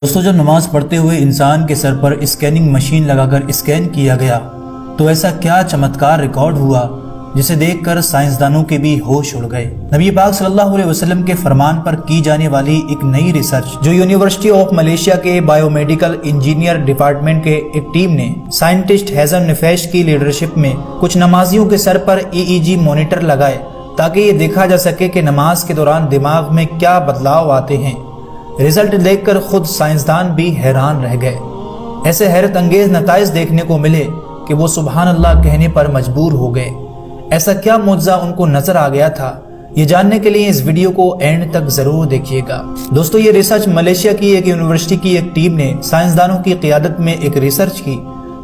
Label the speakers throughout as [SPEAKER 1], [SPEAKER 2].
[SPEAKER 1] دوستوں، جب نماز پڑھتے ہوئے انسان کے سر پر اسکیننگ مشین لگا کر اسکین کیا گیا تو ایسا کیا چمتکار ریکارڈ ہوا جسے دیکھ کر سائنسدانوں کے بھی ہوش اڑ گئے۔ نبی پاک صلی اللہ علیہ وسلم کے فرمان پر کی جانے والی ایک نئی ریسرچ جو یونیورسٹی آف ملیشیا کے بائیو میڈیکل انجینئر ڈپارٹمنٹ کے ایک ٹیم نے سائنٹسٹ ہیزن نفیش کی لیڈرشپ میں کچھ نمازیوں کے سر پر EEG مانیٹر لگائے تاکہ یہ دیکھا جا سکے کہ نماز کے دوران دماغ میں کیا بدلاؤ آتے ہیں۔ رزلٹ دیکھ کر خود سائنسدان بھی حیران رہ گئے۔ ایسے حیرت انگیز نتائج دیکھنے کو ملے کہ وہ سبحان اللہ کہنے پر مجبور ہو گئے۔ ایسا کیا معجزہ ان کو نظر آ گیا تھا، یہ جاننے کے لیے اس ویڈیو کو اینڈ تک ضرور دیکھیے گا۔ دوستو، یہ ریسرچ ملیشیا کی ایک یونیورسٹی کی ایک ٹیم نے سائنسدانوں کی قیادت میں ایک ریسرچ کی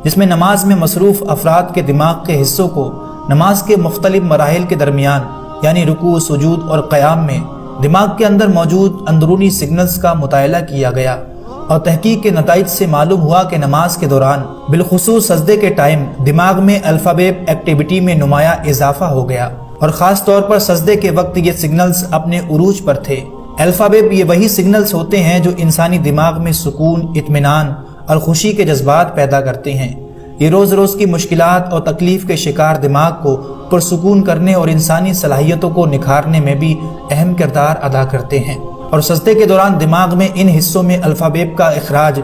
[SPEAKER 1] جس میں نماز میں مصروف افراد کے دماغ کے حصوں کو نماز کے مختلف مراحل کے درمیان یعنی رکوع، سجود اور قیام میں دماغ کے اندر موجود اندرونی سگنلز کا مطالعہ کیا گیا، اور تحقیق کے نتائج سے معلوم ہوا کہ نماز کے دوران بالخصوص سجدے کے ٹائم دماغ میں الفا ویو ایکٹیویٹی میں نمایاں اضافہ ہو گیا، اور خاص طور پر سجدے کے وقت یہ سگنلز اپنے عروج پر تھے۔ الفا ویو یہ وہی سگنلز ہوتے ہیں جو انسانی دماغ میں سکون، اطمینان اور خوشی کے جذبات پیدا کرتے ہیں۔ یہ روز روز کی مشکلات اور تکلیف کے شکار دماغ کو پرسکون کرنے اور انسانی صلاحیتوں کو نکھارنے میں بھی اہم کردار ادا کرتے ہیں، اور سجدے کے دوران دماغ میں ان حصوں میں الفا ویو کا اخراج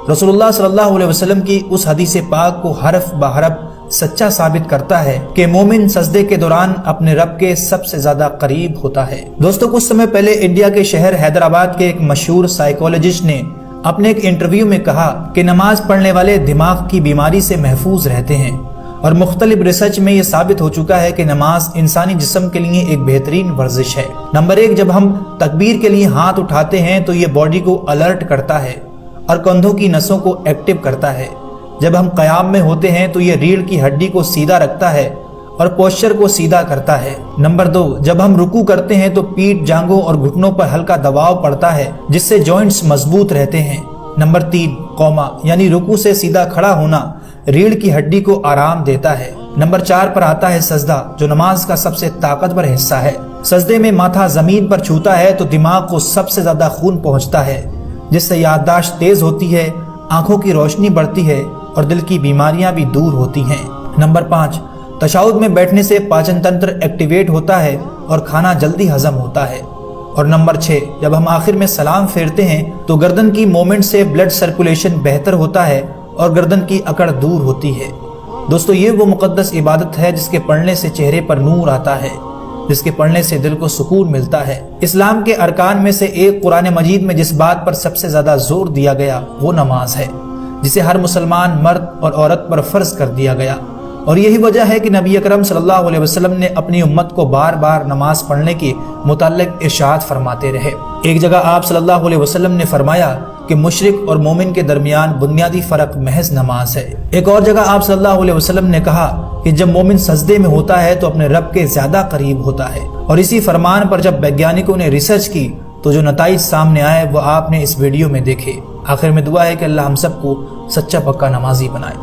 [SPEAKER 1] رسول اللہ صلی اللہ علیہ وسلم کی اس حدیث پاک کو حرف بحرف سچا ثابت کرتا ہے کہ مومن سجدے کے دوران اپنے رب کے سب سے زیادہ قریب ہوتا ہے۔ دوستو، کچھ سمے پہلے انڈیا کے شہر حیدرآباد کے ایک مشہور سائیکولوجسٹ نے اپنے ایک انٹرویو میں کہا کہ نماز پڑھنے والے دماغ کی بیماری سے محفوظ رہتے ہیں، اور مختلف ریسرچ میں یہ ثابت ہو چکا ہے کہ نماز انسانی جسم کے لیے ایک بہترین ورزش ہے۔ نمبر 1، جب ہم تکبیر کے لیے ہاتھ اٹھاتے ہیں تو یہ باڈی کو الرٹ کرتا ہے اور کندھوں کی نسوں کو ایکٹیو کرتا ہے۔ جب ہم قیام میں ہوتے ہیں تو یہ ریڑھ کی ہڈی کو سیدھا رکھتا ہے اور پوسچر کو سیدھا کرتا ہے۔ نمبر 2، جب ہم رکوع کرتے ہیں تو پیٹھ، جانگوں اور گھٹنوں پر ہلکا دباؤ پڑتا ہے جس سے جوائنٹس مضبوط رہتے ہیں۔ نمبر 3، قوما یعنی رکوع سے سیدھا کھڑا ہونا ریڑھ کی ہڈی کو آرام دیتا ہے۔ نمبر 4 پر آتا ہے سجدہ، جو نماز کا سب سے طاقتور حصہ ہے۔ سجدے میں ماتھا زمین پر چھوتا ہے تو دماغ کو سب سے زیادہ خون پہنچتا ہے، جس سے یادداشت تیز ہوتی ہے، آنکھوں کی روشنی بڑھتی ہے اور دل کی بیماریاں بھی دور ہوتی ہیں۔ نمبر 5، تشہد میں بیٹھنے سے پاچن تنتر ایکٹیویٹ ہوتا ہے اور کھانا جلدی ہضم ہوتا ہے۔ اور نمبر 6، جب ہم آخر میں سلام پھیرتے ہیں تو گردن کی مومنٹ سے بلڈ سرکولیشن بہتر ہوتا ہے اور گردن کی اکڑ دور ہوتی ہے۔ دوستو، یہ وہ مقدس عبادت ہے جس کے پڑھنے سے چہرے پر نور آتا ہے، جس کے پڑھنے سے دل کو سکون ملتا ہے۔ اسلام کے ارکان میں سے ایک قرآن مجید میں جس بات پر سب سے زیادہ زور دیا گیا وہ نماز ہے، جسے ہر مسلمان مرد اور عورت پر فرض کر دیا گیا، اور یہی وجہ ہے کہ نبی اکرم صلی اللہ علیہ وسلم نے اپنی امت کو بار بار نماز پڑھنے کے متعلق ارشاد فرماتے رہے۔ ایک جگہ آپ صلی اللہ علیہ وسلم نے فرمایا کہ مشرک اور مومن کے درمیان بنیادی فرق محض نماز ہے۔ ایک اور جگہ آپ صلی اللہ علیہ وسلم نے کہا کہ جب مومن سجدے میں ہوتا ہے تو اپنے رب کے زیادہ قریب ہوتا ہے، اور اسی فرمان پر جب ویگیانکوں نے ریسرچ کی تو جو نتائج سامنے آئے وہ آپ نے اس ویڈیو میں دیکھے۔ آخر میں دعا ہے کہ اللہ ہم سب کو سچا پکا نمازی بنائے۔